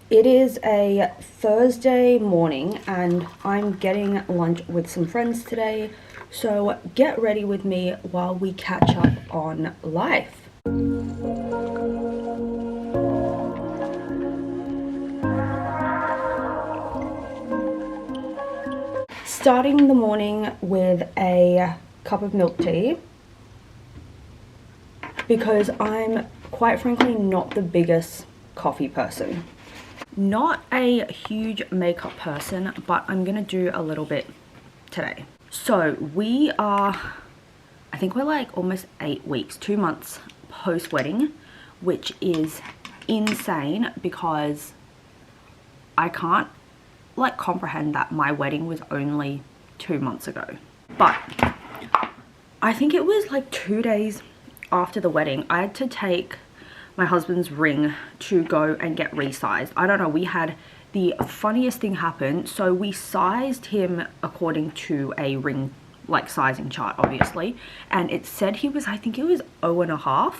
It is a Thursday morning and I'm getting lunch with some friends today, so get ready with me while we catch up on life. Starting the morning with a cup of milk tea because I'm quite frankly not the biggest coffee person. Not a huge makeup person, but I'm gonna do a little bit today. So I think we're like almost 8 weeks, 2 months post-wedding, which is insane because I can't like comprehend that my wedding was only 2 months ago. But I think it was like 2 days after the wedding, I had to take my husband's ring to go and get resized. I don't know, we had the funniest thing happen. So we sized him according to a ring like sizing chart, obviously, and it said he was, I think it was 0.5,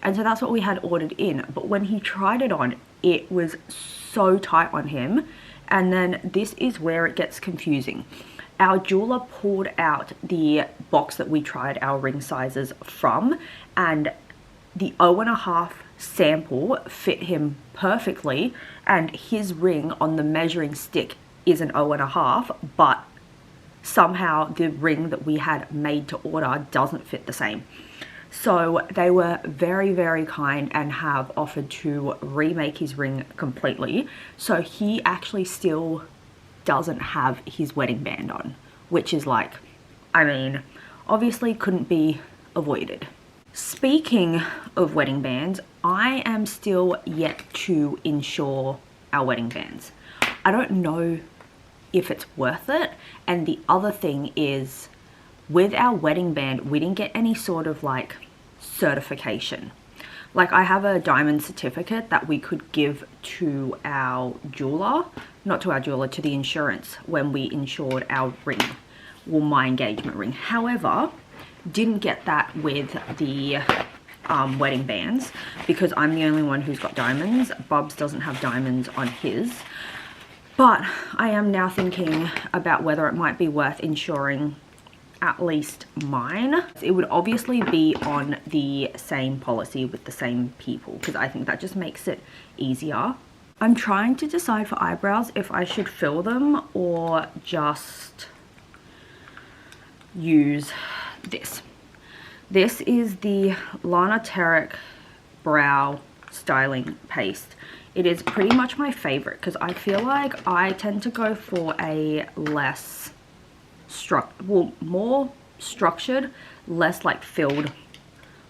and so that's what we had ordered in. But when he tried it on, it was so tight on him. And then this is where it gets confusing. Our jeweler pulled out the box that we tried our ring sizes from, and the 0.5 sample fit him perfectly, and his ring on the measuring stick is an 0.5, but somehow the ring that we had made to order doesn't fit the same. So they were very, very kind and have offered to remake his ring completely. So he actually still doesn't have his wedding band on, which is like, I mean, obviously couldn't be avoided. Speaking of wedding bands, I am still yet to insure our wedding bands. I don't know if it's worth it. And the other thing is, with our wedding band, we didn't get any sort of like certification. Like I have a diamond certificate that we could give to our jeweler, not to our jeweler, to the insurance when we insured our ring, well, my engagement ring. However, didn't get that with the wedding bands because I'm the only one who's got diamonds. Bubs doesn't have diamonds on his. But I am now thinking about whether it might be worth insuring at least mine. It would obviously be on the same policy with the same people because I think that just makes it easier. I'm trying to decide for eyebrows if I should fill them or just use this. This is the Lana Terrick brow styling paste. It is pretty much my favorite because I feel like I tend to go for a less more structured, less like filled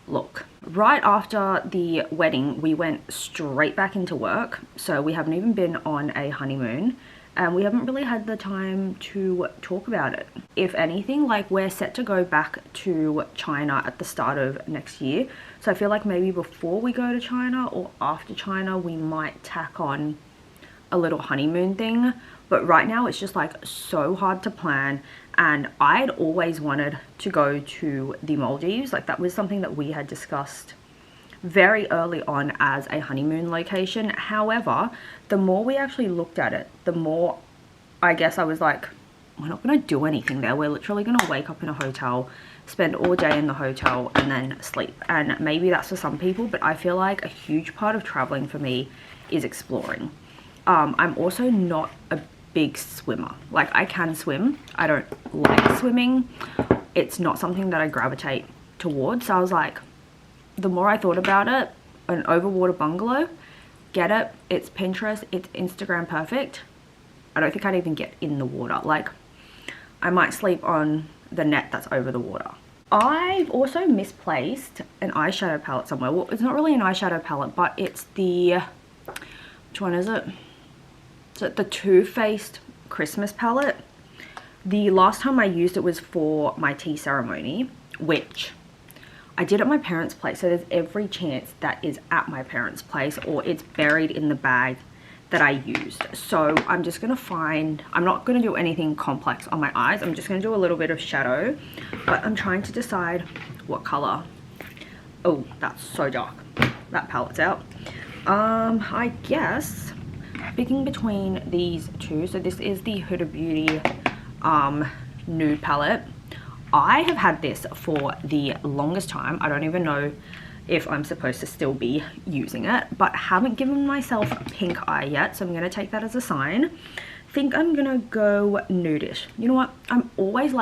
look. Right after the wedding, we went straight back into work. So we haven't even been on a honeymoon and we haven't really had the time to talk about it. If anything, like we're set to go back to China at the start of next year. So I feel like maybe before we go to China or after China, we might tack on a little honeymoon thing. But right now it's just like so hard to plan. And I'd always wanted to go to the Maldives. Like that was something that we had discussed very early on as a honeymoon location. However, the more we actually looked at it, the more I guess I was like, we're not going to do anything there. We're literally going to wake up in a hotel, spend all day in the hotel and then sleep. And maybe that's for some people, but I feel like a huge part of traveling for me is exploring. I'm also not a big swimmer. Like I can swim. I don't like swimming. It's not something that I gravitate towards. So I was like, the more I thought about it, an overwater bungalow, get it. It's Pinterest. It's Instagram perfect. I don't think I'd even get in the water. Like I might sleep on the net that's over the water. I've also misplaced an eyeshadow palette somewhere. Well, it's not really an eyeshadow palette, but it's the, which one is it? So the Too Faced Christmas palette. The last time I used it was for my tea ceremony, which I did at my parents' place. So there's every chance that is at my parents' place or it's buried in the bag that I used. So I'm just gonna find, I'm not gonna do anything complex on my eyes. I'm just gonna do a little bit of shadow, but I'm trying to decide what color. Oh, that's so dark. That palette's out. I guess picking between these two. So this is the Huda Beauty nude palette. I have had this for the longest time. I don't even know if I'm supposed to still be using it, but haven't given myself pink eye yet, so I'm going to take that as a sign. Think I'm going to go nudish. You know what? I'm always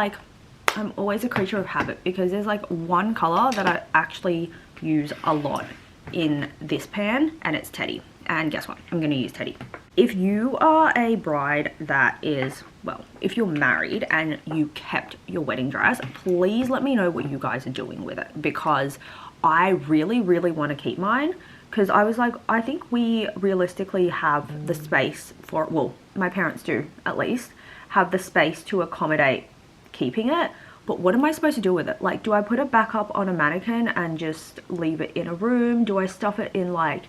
a creature of habit, because there's like one color that I actually use a lot in this pan, and it's Teddy. And guess what? I'm going to use Teddy. If you are a bride that is, well, if you're married and you kept your wedding dress, please let me know what you guys are doing with it, because I really want to keep mine, because I was like, I think we realistically have the space for, well, my parents do at least, have the space to accommodate keeping it. But what am I supposed to do with it? Like, do I put it back up on a mannequin and just leave it in a room? Do I stuff it in like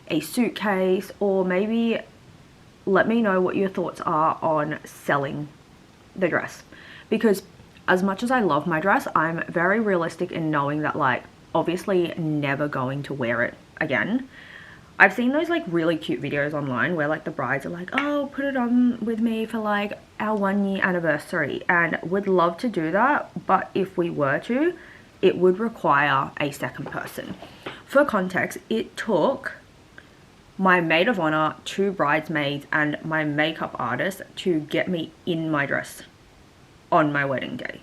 a suitcase? Or maybe let me know what your thoughts are on selling the dress, because as much as I love my dress, I'm very realistic in knowing that, like, obviously never going to wear it again. I've seen those like really cute videos online where like the brides are like, oh, put it on with me for like our 1-year anniversary, and would love to do that, but if we were to, it would require a second person. For context, it took my maid of honor, 2 bridesmaids, and my makeup artist to get me in my dress on my wedding day.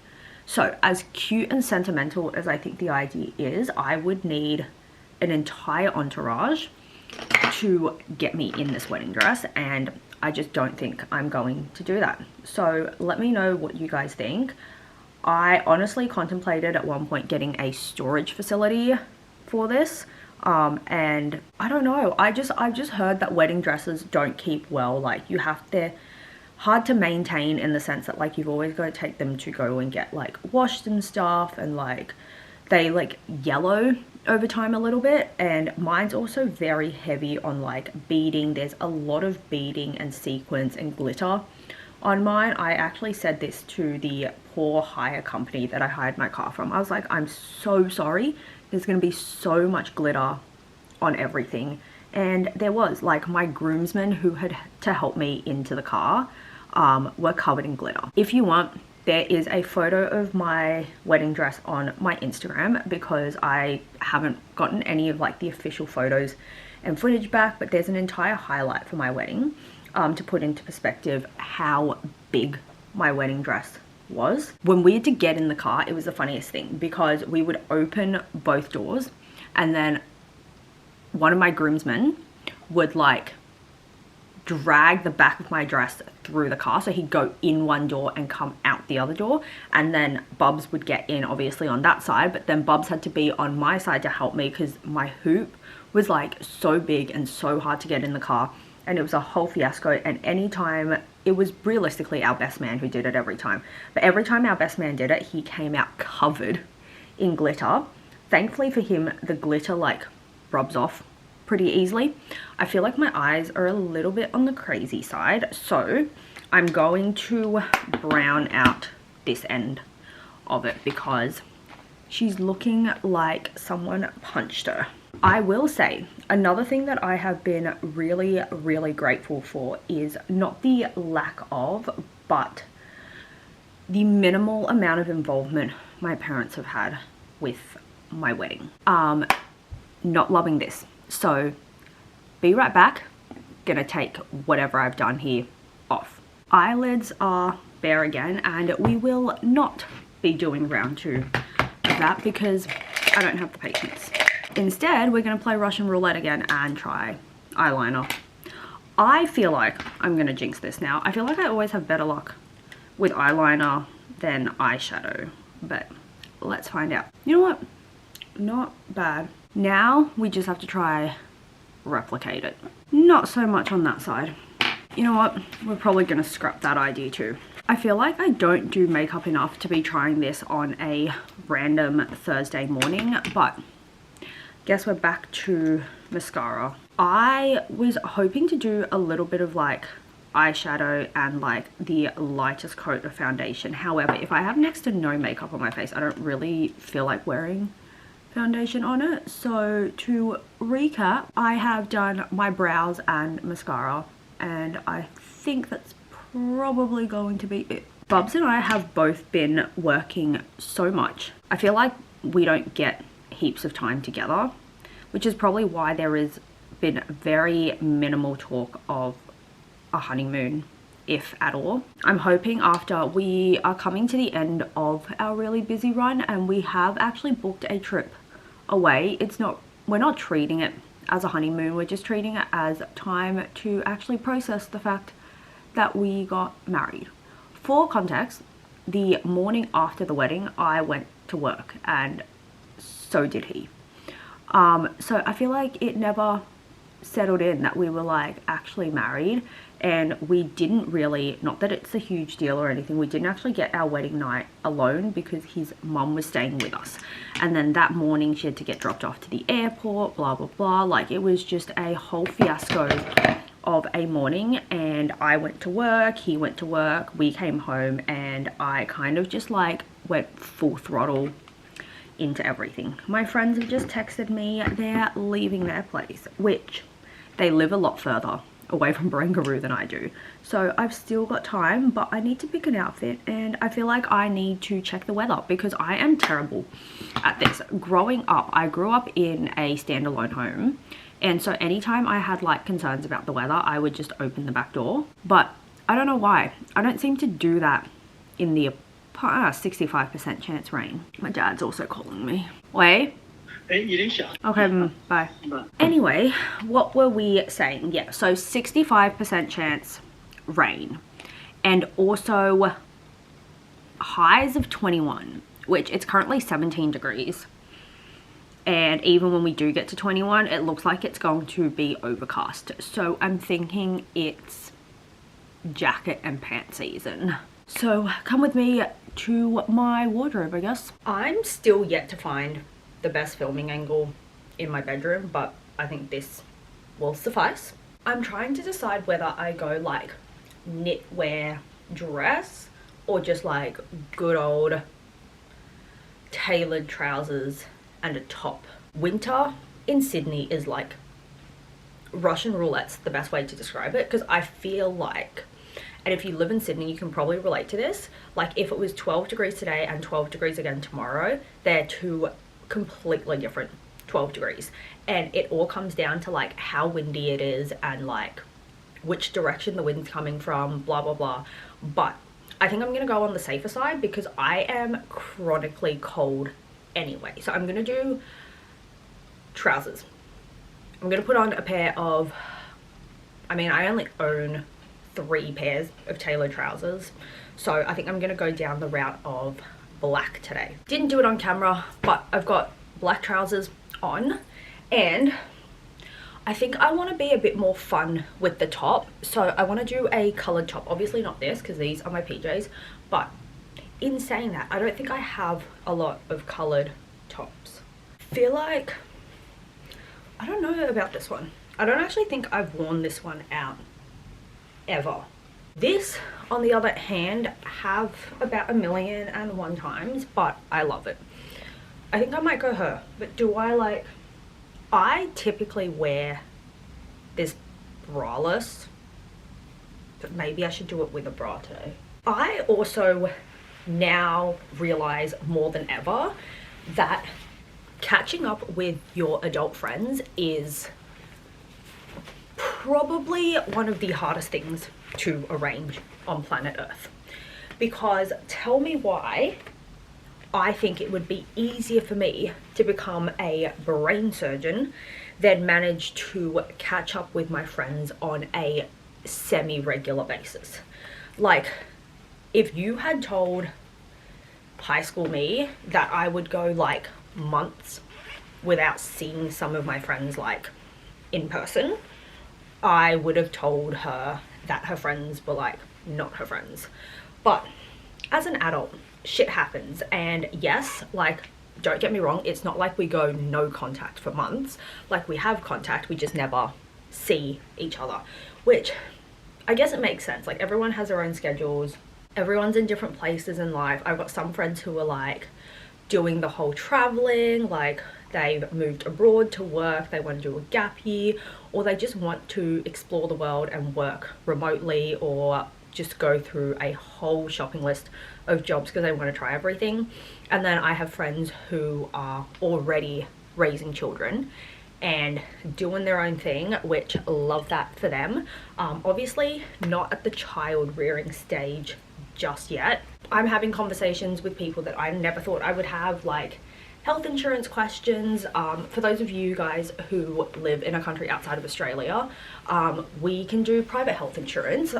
So as cute and sentimental as I think the idea is, I would need an entire entourage to get me in this wedding dress, and I just don't think I'm going to do that. So let me know what you guys think. I honestly contemplated at one point getting a storage facility for this, and I don't know, I've just heard that wedding dresses don't keep well. Like, they're hard to maintain in the sense that like you've always got to take them to go and get like washed and stuff, and like they like yellow over time a little bit. And mine's also very heavy on like beading. There's a lot of beading and sequins and glitter on mine. I actually said this to the poor hire company that I hired my car from. I was like, I'm so sorry, there's going to be so much glitter on everything. And there was, like, my groomsmen who had to help me into the car were covered in glitter. If you want, there is a photo of my wedding dress on my Instagram, because I haven't gotten any of like the official photos and footage back, but there's an entire highlight for my wedding to put into perspective how big my wedding dress was. When we had to get in the car, it was the funniest thing, because we would open both doors, and then one of my groomsmen would like drag the back of my dress through the car. So he'd go in one door and come out the other door, and then Bubs would get in obviously on that side, but then Bubs had to be on my side to help me, because my hoop was like so big and so hard to get in the car, and it was a whole fiasco. And anytime, it was realistically our best man who did it every time, but every time our best man did it, he came out covered in glitter. Thankfully for him, the glitter like rubs off pretty easily. I feel like my eyes are a little bit on the crazy side, so I'm going to brown out this end of it, because she's looking like someone punched her. I will say, another thing that I have been really grateful for is not the lack of, but the minimal amount of involvement my parents have had with my wedding. Not loving this. So be right back. Gonna take whatever I've done here off. Eyelids are bare again, and we will not be doing round 2 of that, because I don't have the patience. Instead, we're gonna play Russian roulette again and try eyeliner. I feel like I'm gonna jinx this now. I feel like I always have better luck with eyeliner than eyeshadow, but let's find out. You know what? Not bad. Now we just have to try replicate it. Not so much on that side. You know what? We're probably gonna scrap that idea too. I feel like I don't do makeup enough to be trying this on a random Thursday morning, but guess we're back to mascara. I was hoping to do a little bit of like eyeshadow and like the lightest coat of foundation. However, if I have next to no makeup on my face, I don't really feel like wearing foundation on it. So to recap, I have done my brows and mascara and I think that's probably going to be it. Bubs and I have both been working so much. I feel like we don't get heaps of time together, which is probably why there has been very minimal talk of a honeymoon, if at all. I'm hoping after we are coming to the end of our really busy run and we have actually booked a trip away. We're not treating it as a honeymoon, we're just treating it as time to actually process the fact that we got married. For context, the morning after the wedding I went to work, and so did he. So I feel like it never settled in that we were like actually married, and we didn't really, not that it's a huge deal or anything, we didn't actually get our wedding night alone because his mum was staying with us, and then that morning she had to get dropped off to the airport, blah blah blah. Like, it was just a whole fiasco of a morning, and I went to work, he went to work, we came home, and I kind of just like went full throttle into everything. My friends have just texted me they're leaving their place, which they live a lot further away from Barangaroo than I do, so I've still got time, but I need to pick an outfit, and I feel like I need to check the weather because I am terrible at this. Growing up, I grew up in a standalone home, and so anytime I had like concerns about the weather, I would just open the back door. But I don't know why, I don't seem to do that in the 65% chance rain. My dad's also calling me. Wait. Okay, bye. Anyway, what were we saying? Yeah, so 65% chance rain, and also highs of 21, which it's currently 17 degrees. And even when we do get to 21, it looks like it's going to be overcast. So I'm thinking it's jacket and pant season. So come with me to my wardrobe, I guess. I'm still yet to find the best filming angle in my bedroom, but I think this will suffice. I'm trying to decide whether I go like knitwear dress or just like good old tailored trousers and a top. Winter in Sydney is like Russian roulette's the best way to describe it, because I feel like, and if you live in Sydney you can probably relate to this, like if it was 12 degrees today and 12 degrees again tomorrow, they're two completely different 12 degrees, and it all comes down to like how windy it is and like which direction the wind's coming from, blah blah blah. But I think I'm gonna go on the safer side because I am chronically cold anyway. So I'm gonna do trousers. I'm gonna put on a pair of, I mean I only own 3 pairs of tailored trousers, so I think I'm gonna go down the route of black today. Didn't do it on camera, but I've got black trousers on, and I think I want to be a bit more fun with the top, so I want to do a colored top. Obviously not this because these are my PJs, but in saying that, I don't think I have a lot of colored tops. Feel like, I don't know about this one. I don't actually think I've worn this one out ever. This, on the other hand, have about 1,000,001 times, but I love it. I think I might go her, but do I like, I typically wear this braless, but maybe I should do it with a bra today. I also now realize more than ever that catching up with your adult friends is probably one of the hardest things to arrange on planet Earth, because tell me why I think it would be easier for me to become a brain surgeon than manage to catch up with my friends on a semi-regular basis. Like, if you had told high school me that I would go like months without seeing some of my friends like in person, I would have told her that her friends were like not her friends. But as an adult, shit happens, and yes, like, don't get me wrong, it's not like we go no contact for months. Like, we have contact, we just never see each other, which I guess it makes sense. Like, everyone has their own schedules, everyone's in different places in life. I've got some friends who are like doing the whole traveling, like they've moved abroad to work, they want to do a gap year, or they just want to explore the world and work remotely, or just go through a whole shopping list of jobs because they want to try everything. And then I have friends who are already raising children and doing their own thing, which love that for them. Obviously not at the child rearing stage just yet. I'm having conversations with people that I never thought I would have, like health insurance questions. For those of you guys who live in a country outside of Australia, we can do private health insurance.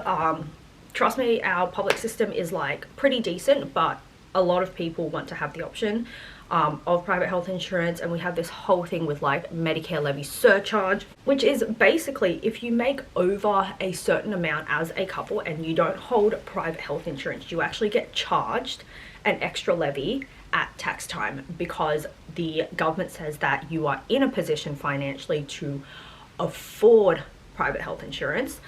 Trust me, our public system is like pretty decent, but a lot of people want to have the option of private health insurance. And we have this whole thing with like Medicare levy surcharge, which is basically if you make over a certain amount as a couple and you don't hold private health insurance, you actually get charged an extra levy at tax time, because the government says that you are in a position financially to afford private health insurance.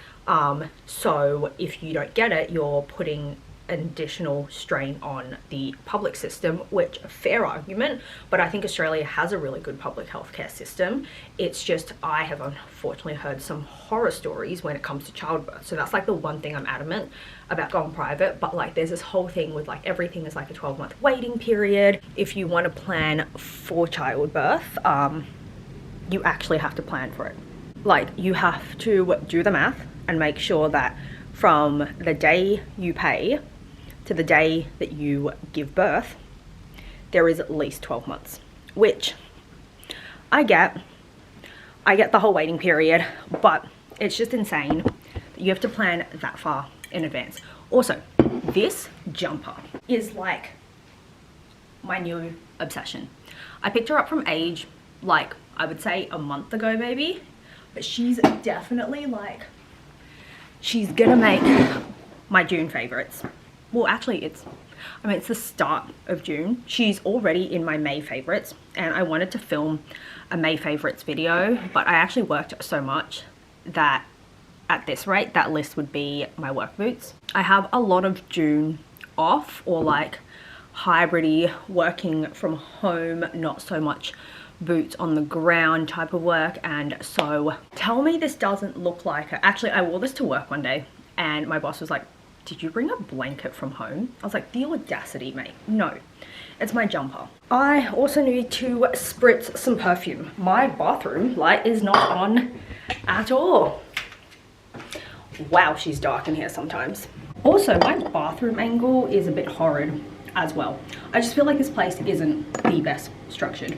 So if you don't get it, you're putting an additional strain on the public system, which a fair argument, but I think Australia has a really good public healthcare system. It's just I have unfortunately heard some horror stories when it comes to childbirth. So that's like the one thing I'm adamant about going private. But like there's this whole thing with like everything is like a 12-month waiting period. If you want to plan for childbirth, you actually have to plan for it. Like you have to do the math and make sure that from the day you pay to the day that you give birth, there is at least 12 months, which I get the whole waiting period, but it's just insane that you have to plan that far in advance. Also, this jumper is like my new obsession. I picked her up from Age, like I would say a month ago maybe, but she's definitely like, she's gonna make my June favorites. Well, actually it's the start of June. She's already in my May favorites, and I wanted to film a May favorites video, but I actually worked so much that at this rate, that list would be my work boots. I have a lot of June off, or like hybridy, working from home, not so much boots on the ground type of work. And so tell me this doesn't look like it. Actually, I wore this to work one day and my boss was like, did you bring a blanket from home? I was like, the audacity, mate. No, it's my jumper. I also need to spritz some perfume. My bathroom light is not on at all. Wow, she's dark in here sometimes. Also, my bathroom angle is a bit horrid as well. I just feel like this place isn't the best structured.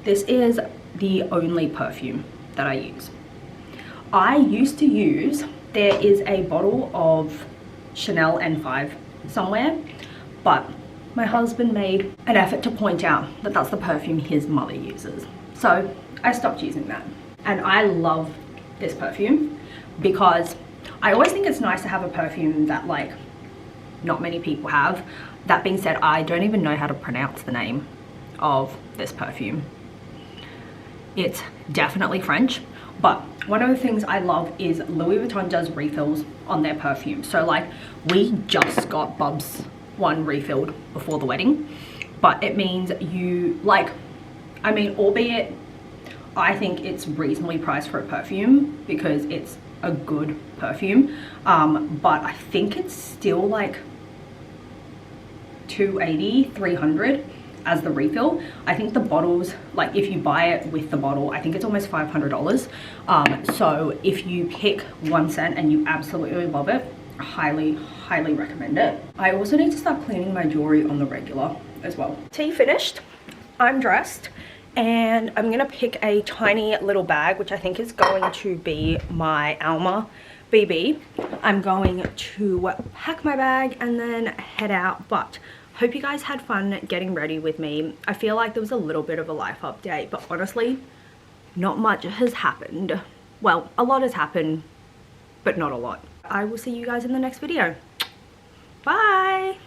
This is the only perfume that I use. I used to use, there is a bottle of Chanel N5 somewhere, but my husband made an effort to point out that that's the perfume his mother uses. So I stopped using that. And I love this perfume because I always think it's nice to have a perfume that like not many people have. That being said, I don't even know how to pronounce the name of this perfume. It's definitely French, but one of the things I love is Louis Vuitton does refills on their perfume. So like we just got Bub's one refilled before the wedding, but it means you like, I mean, albeit I think it's reasonably priced for a perfume because it's a good perfume, but I think it's still like $280, $300 as the refill. I think the bottles, like if you buy it with the bottle, I think it's almost $500. So if you pick 1 scent and you absolutely love it, highly recommend it. I also need to start cleaning my jewelry on the regular as well. Tea finished, I'm dressed, and I'm gonna pick a tiny little bag, which I think is going to be my Alma BB. I'm going to pack my bag and then head out, but hope you guys had fun getting ready with me. I feel like there was a little bit of a life update, but honestly, not much has happened. Well, a lot has happened, but not a lot. I will see you guys in the next video. Bye!